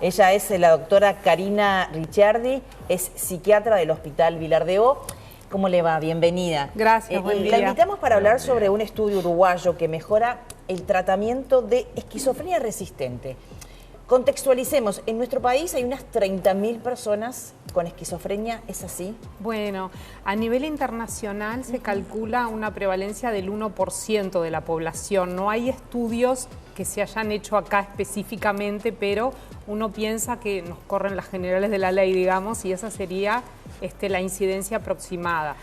Ella es la doctora Karina Ricciardi, es psiquiatra del Hospital Vilar de O. ¿Cómo le va? Bienvenida. Gracias, buen día. La invitamos para hablar sobre un estudio uruguayo que mejora el tratamiento de esquizofrenia resistente. Contextualicemos, en nuestro país hay unas 30.000 personas con esquizofrenia, ¿es así? Bueno, a nivel internacional se calcula una prevalencia del 1% de la población. No hay estudios que se hayan hecho acá específicamente, pero uno piensa que nos corren las generales de la ley, digamos, y esa sería la incidencia aproximada.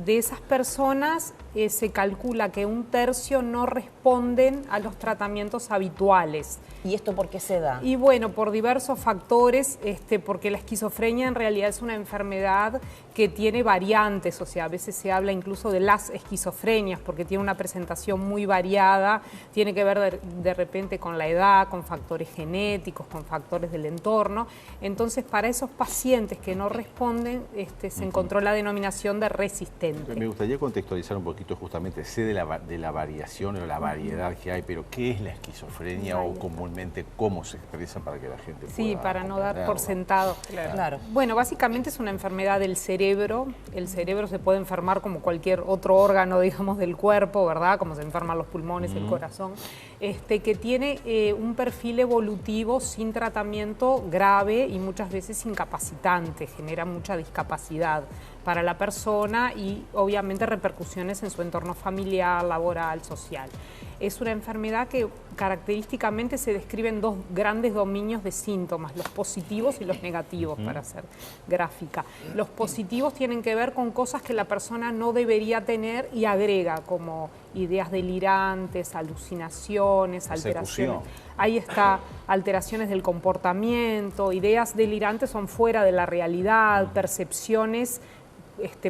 De esas personas se calcula que 1/3 no responden a los tratamientos habituales. ¿Y esto por qué se da? Y bueno, por diversos factores, porque la esquizofrenia en realidad es una enfermedad que tiene variantes, o sea, a veces se habla incluso de las esquizofrenias, porque tiene una presentación muy variada, tiene que ver de repente con la edad, con factores genéticos, con factores del entorno. Entonces, para esos pacientes que no responden, se encontró la denominación de resistente. Me gustaría contextualizar un poquito justamente, sé de la variación o la variedad que hay, pero ¿qué es la esquizofrenia o comúnmente cómo se expresa para que la gente pueda Sí, para no dar por comprenderlo? sentado. Claro. Bueno, básicamente es una enfermedad del cerebro. El cerebro se puede enfermar como cualquier otro órgano, digamos, del cuerpo, ¿verdad? Como se enferman los pulmones, el corazón, que tiene un perfil evolutivo sin tratamiento grave y muchas veces incapacitante, genera mucha discapacidad para la persona y obviamente repercusiones en su entorno familiar, laboral, social. Es una enfermedad que característicamente se describen dos grandes dominios de síntomas, los positivos y los negativos, para ser gráfica. Los positivos tienen que ver con cosas que la persona no debería tener y agrega, como ideas delirantes, alucinaciones, alteraciones. Ahí está, alteraciones del comportamiento, ideas delirantes son fuera de la realidad, percepciones,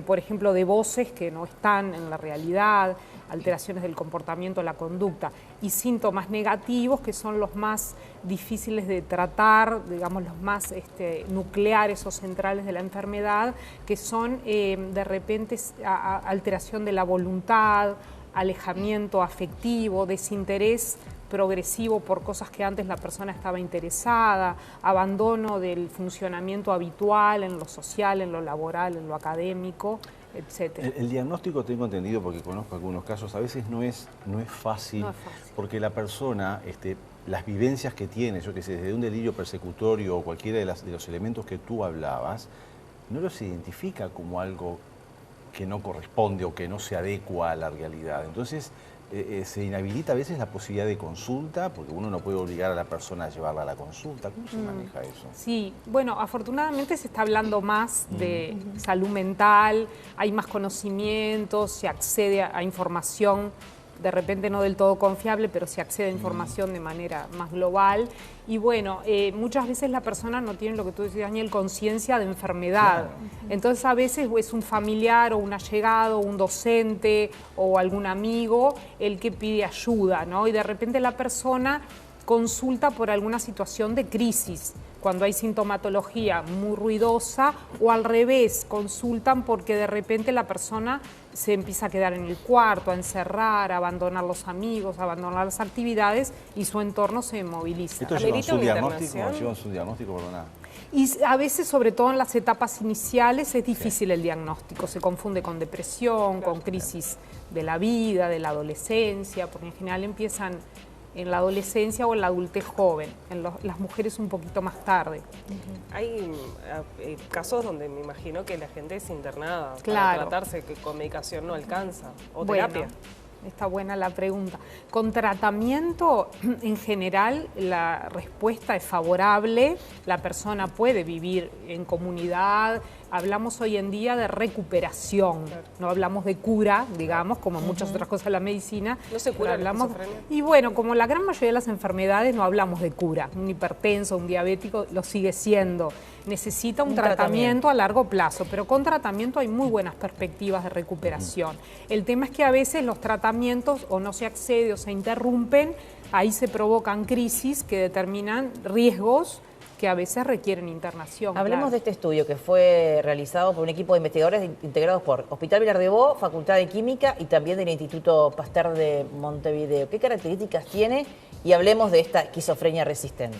por ejemplo, de voces que no están en la realidad, alteraciones del comportamiento, la conducta, y síntomas negativos que son los más difíciles de tratar, digamos, los más nucleares o centrales de la enfermedad, que son de repente alteración de la voluntad, alejamiento afectivo, desinterés progresivo por cosas que antes la persona estaba interesada, abandono del funcionamiento habitual en lo social, en lo laboral, en lo académico, etc. El diagnóstico, tengo entendido, porque conozco algunos casos, a veces no es fácil, No es fácil. porque la persona, las vivencias que tiene, yo que sé, desde un delirio persecutorio o cualquiera de los elementos que tú hablabas, no los identifica como algo que no corresponde o que no se adecua a la realidad. Entonces, se inhabilita a veces la posibilidad de consulta, porque uno no puede obligar a la persona a llevarla a la consulta. ¿Cómo se maneja eso? Sí, bueno, afortunadamente se está hablando más de salud mental, hay más conocimientos, se accede a información, de repente no del todo confiable, pero se accede a información de manera más global. Y bueno, muchas veces la persona no tiene, lo que tú decías, Daniel, conciencia de enfermedad. Claro. Entonces a veces es un familiar o un allegado, un docente o algún amigo el que pide ayuda, ¿no? Y de repente la persona consulta por alguna situación de crisis, cuando hay sintomatología muy ruidosa, o al revés, consultan porque de repente la persona se empieza a quedar en el cuarto, a encerrar, a abandonar los amigos, a abandonar las actividades y su entorno se moviliza. ¿Esto lleva su diagnóstico, perdona? Y a veces, sobre todo en las etapas iniciales, es difícil el diagnóstico. Se confunde con depresión, con crisis de la vida, de la adolescencia, porque en general empiezan en la adolescencia o en la adultez joven, las mujeres un poquito más tarde. Hay casos donde me imagino que la gente es internada Claro. para tratarse, que con medicación no alcanza, o Bueno, terapia. está buena la pregunta. Con tratamiento, en general, la respuesta es favorable, la persona puede vivir en comunidad. Hablamos hoy en día de recuperación, no hablamos de cura, digamos, como muchas otras cosas de la medicina. ¿No se cura la esquizofrenia? Y bueno, como la gran mayoría de las enfermedades, no hablamos de cura. Un hipertenso, un diabético lo sigue siendo. Necesita un tratamiento a largo plazo, pero con tratamiento hay muy buenas perspectivas de recuperación. El tema es que a veces los tratamientos o no se accede o se interrumpen, ahí se provocan crisis que determinan riesgos que a veces requieren internación. Hablemos claro. de este estudio que fue realizado por un equipo de investigadores integrados por Hospital Vilar de O, Facultad de Química y también del Instituto Pasteur de Montevideo. ¿Qué características tiene? Y hablemos de esta esquizofrenia resistente.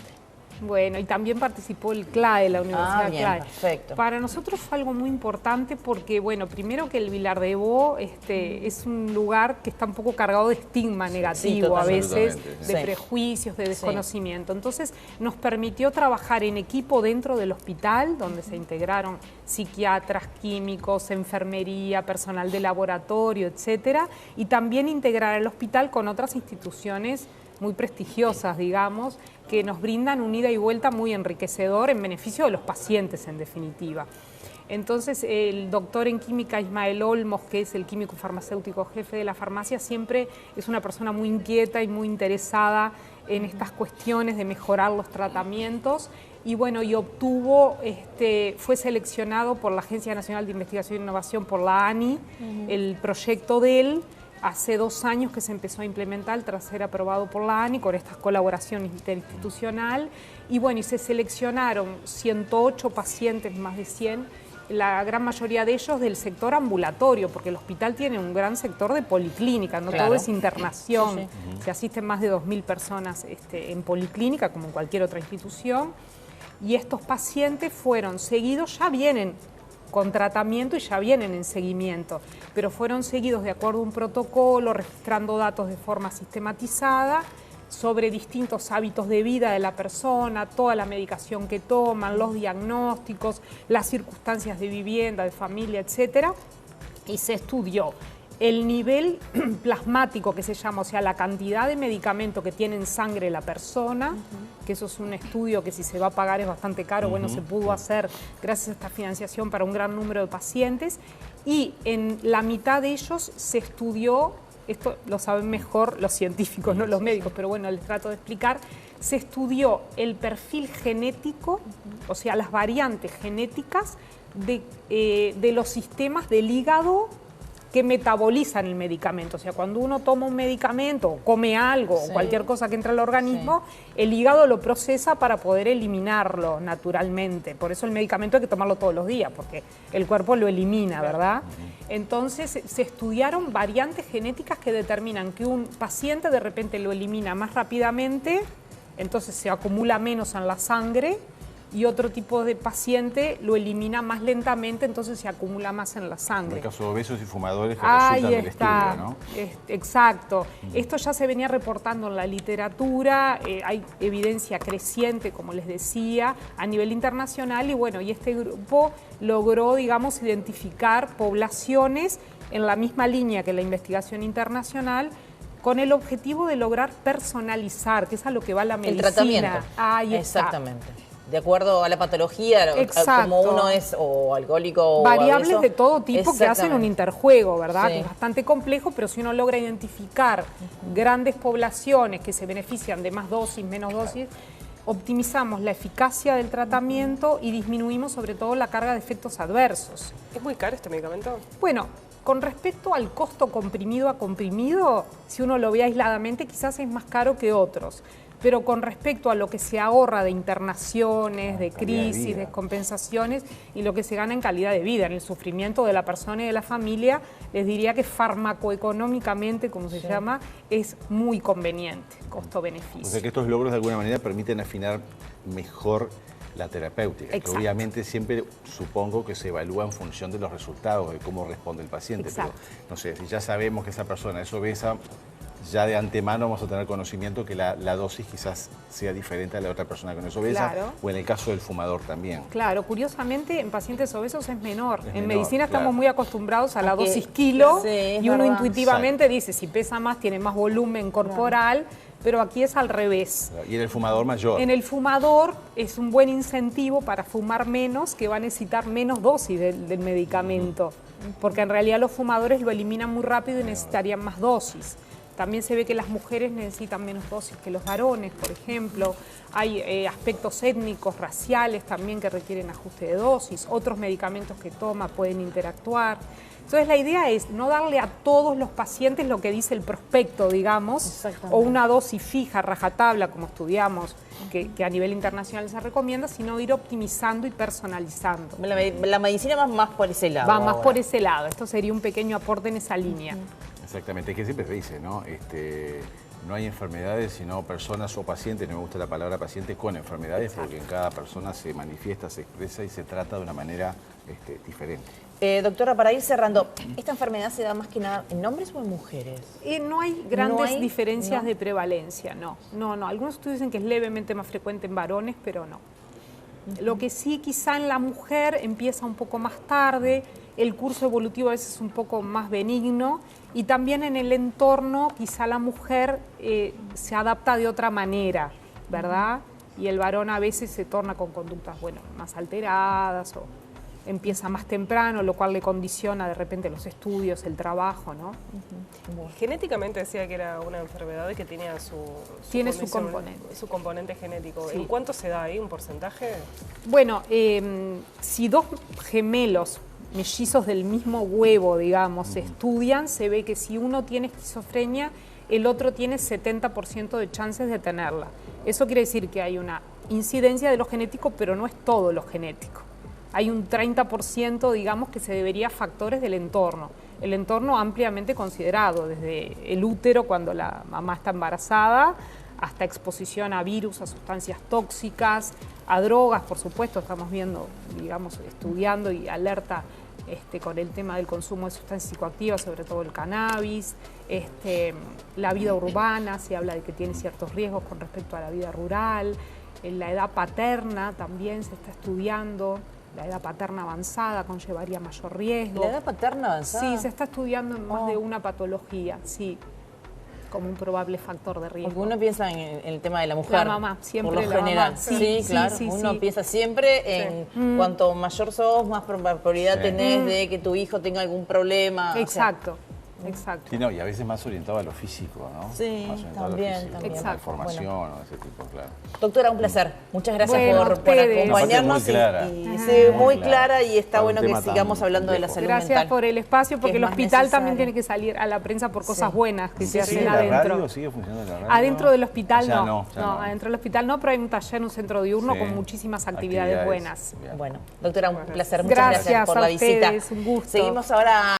Bueno, y también participó el CLAE, la Universidad bien, CLAE. perfecto. Para nosotros fue algo muy importante porque, bueno, primero que el Vilar de Bo es un lugar que está un poco cargado de estigma negativo a veces, absolutamente, de sí. prejuicios, de desconocimiento. Entonces nos permitió trabajar en equipo dentro del hospital, donde se integraron psiquiatras, químicos, enfermería, personal de laboratorio, etcétera, y también integrar el hospital con otras instituciones muy prestigiosas, digamos, que nos brindan un ida y vuelta muy enriquecedor en beneficio de los pacientes, en definitiva. Entonces, el doctor en química Ismael Olmos, que es el químico farmacéutico jefe de la farmacia, siempre es una persona muy inquieta y muy interesada en estas cuestiones de mejorar los tratamientos. Y bueno, y obtuvo, fue seleccionado por la Agencia Nacional de Investigación e Innovación, por la ANI, el proyecto de él. Hace 2 años que se empezó a implementar tras ser aprobado por la ANI con esta colaboración interinstitucional. Y bueno, y se seleccionaron 108 pacientes, más de 100, la gran mayoría de ellos del sector ambulatorio, porque el hospital tiene un gran sector de policlínica, no Claro. todo es internación. Sí, Se asisten más de 2.000 personas en policlínica, como en cualquier otra institución. Y estos pacientes fueron seguidos, ya vienen con tratamiento y ya vienen en seguimiento, pero fueron seguidos de acuerdo a un protocolo, registrando datos de forma sistematizada sobre distintos hábitos de vida de la persona, toda la medicación que toman, los diagnósticos, las circunstancias de vivienda, de familia, etcétera, y se estudió el nivel plasmático, que se llama, o sea, la cantidad de medicamento que tiene en sangre la persona, que eso es un estudio que si se va a pagar es bastante caro, bueno, se pudo hacer gracias a esta financiación para un gran número de pacientes, y en la mitad de ellos se estudió, esto lo saben mejor los científicos, no los médicos, pero bueno, les trato de explicar, se estudió el perfil genético, o sea, las variantes genéticas de los sistemas del hígado que metabolizan el medicamento. O sea, cuando uno toma un medicamento o come algo o cualquier cosa que entra al organismo, el hígado lo procesa para poder eliminarlo naturalmente. Por eso el medicamento hay que tomarlo todos los días, porque el cuerpo lo elimina, ¿verdad? Entonces se estudiaron variantes genéticas que determinan que un paciente de repente lo elimina más rápidamente, entonces se acumula menos en la sangre, y otro tipo de paciente lo elimina más lentamente, entonces se acumula más en la En sangre. el caso de obesos y fumadores que Ahí resultan del está, estudio, ¿no? Exacto. Esto ya se venía reportando en la literatura, hay evidencia creciente, como les decía, a nivel internacional, y bueno, y este grupo logró, digamos, identificar poblaciones en la misma línea que la investigación internacional, con el objetivo de lograr personalizar, que es a lo que va la medicina. El tratamiento. Ahí está. Exactamente. De acuerdo a la patología, Exacto. como uno es o alcohólico o variables obeso. de todo tipo que hacen un interjuego, ¿verdad? Sí. Que es bastante complejo, pero si uno logra identificar grandes poblaciones que se benefician de más dosis, menos dosis, optimizamos la eficacia del tratamiento y disminuimos sobre todo la carga de efectos adversos. ¿Es muy caro este medicamento? Bueno, con respecto al costo comprimido a comprimido, si uno lo ve aisladamente, quizás es más caro que otros. Pero con respecto a lo que se ahorra de internaciones, de crisis, de compensaciones y lo que se gana en calidad de vida, en el sufrimiento de la persona y de la familia, les diría que farmacoeconómicamente, como se llama, es muy conveniente, costo-beneficio. O sea que estos logros de alguna manera permiten afinar mejor la terapéutica, que Exacto. obviamente siempre supongo que se evalúa en función de los resultados, de cómo responde el paciente. Exacto. Pero, no sé, si ya sabemos que esa persona es obesa, ya de antemano vamos a tener conocimiento que la dosis quizás sea diferente a la otra persona que no es obesa, Claro. o en el caso del fumador también. Claro, curiosamente en pacientes obesos es menor. Es En menor, medicina claro. estamos muy acostumbrados a la Porque- dosis kilo sí, es y uno verdad. intuitivamente dice, si pesa más tiene más volumen corporal, pero aquí es al revés. Y en el fumador mayor. En el fumador es un buen incentivo para fumar menos, que va a necesitar menos dosis del medicamento, porque en realidad los fumadores lo eliminan muy rápido y necesitarían más dosis. También se ve que las mujeres necesitan menos dosis que los varones, por ejemplo. Hay aspectos étnicos, raciales también que requieren ajuste de dosis. Otros medicamentos que toma pueden interactuar. Entonces la idea es no darle a todos los pacientes lo que dice el prospecto, digamos, Exactamente. o una dosis fija, rajatabla, como estudiamos, que a nivel internacional se recomienda, sino ir optimizando y personalizando. La medicina va más por ese lado. Va más ahora. por ese lado. Esto sería un pequeño aporte en esa línea. Exactamente, es que siempre se dice, ¿no? no hay enfermedades, sino personas o pacientes, no me gusta la palabra paciente, con enfermedades, porque en cada persona se manifiesta, se expresa y se trata de una manera diferente. Doctora, para ir cerrando, ¿esta enfermedad se da más que nada en hombres o en mujeres? No hay grandes diferencias ¿no? de prevalencia, no. Algunos estudios dicen que es levemente más frecuente en varones, pero no. Lo que sí, quizá en la mujer empieza un poco más tarde, el curso evolutivo a veces es un poco más benigno y también en el entorno quizá la mujer se adapta de otra manera, ¿verdad? Y el varón a veces se torna con conductas, bueno, más alteradas o empieza más temprano, lo cual le condiciona de repente los estudios, el trabajo, ¿no? Genéticamente decía que era una enfermedad que tenía su componente genético. Sí. ¿En cuánto se da ahí? ¿Un porcentaje? Bueno, si dos gemelos mellizos del mismo huevo, digamos, se estudian, se ve que si uno tiene esquizofrenia, el otro tiene 70% de chances de tenerla. Eso quiere decir que hay una incidencia de lo genético, pero no es todo lo genético. Hay un 30%, digamos, que se debería a factores del entorno. El entorno ampliamente considerado, desde el útero cuando la mamá está embarazada, hasta exposición a virus, a sustancias tóxicas, a drogas, por supuesto, estamos viendo, digamos, estudiando y alerta con el tema del consumo de sustancias psicoactivas, sobre todo el cannabis, la vida urbana, se habla de que tiene ciertos riesgos con respecto a la vida rural, en la edad paterna también se está estudiando. La edad paterna avanzada conllevaría mayor riesgo. ¿La edad paterna avanzada? Sí, se está estudiando en más de una patología, sí, como un probable factor de riesgo. Porque uno piensa en el tema de la mujer. La mamá, siempre por lo la general. mamá. Sí, claro. Uno piensa siempre en cuanto mayor sos, más probabilidad tenés de que tu hijo tenga algún problema. Exacto. Exacto. Sí, no, y a veces más orientado a lo físico, ¿no? Sí, más orientado también, a lo físico, también. a la Exacto. información o ese tipo, claro. Doctora, un placer. Muchas gracias Bueno, por ustedes. acompañarnos. Aparte muy clara. Muy clara y está Para un bueno que tema tan sigamos hablando de la complejo. salud Gracias mental. por el espacio, porque que es el más hospital necesario. también tiene que salir a la prensa por cosas buenas que se ¿Sigue hacen la adentro. radio? ¿Sigue funcionando la radio? Adentro del hospital Allá no, ya no. adentro del hospital no, pero hay un taller, un centro diurno Sí. con muchísimas actividades buenas. Bien. Bueno, doctora, un placer. Muchas gracias Gracias por a la visita. ustedes, un gusto. Seguimos ahora.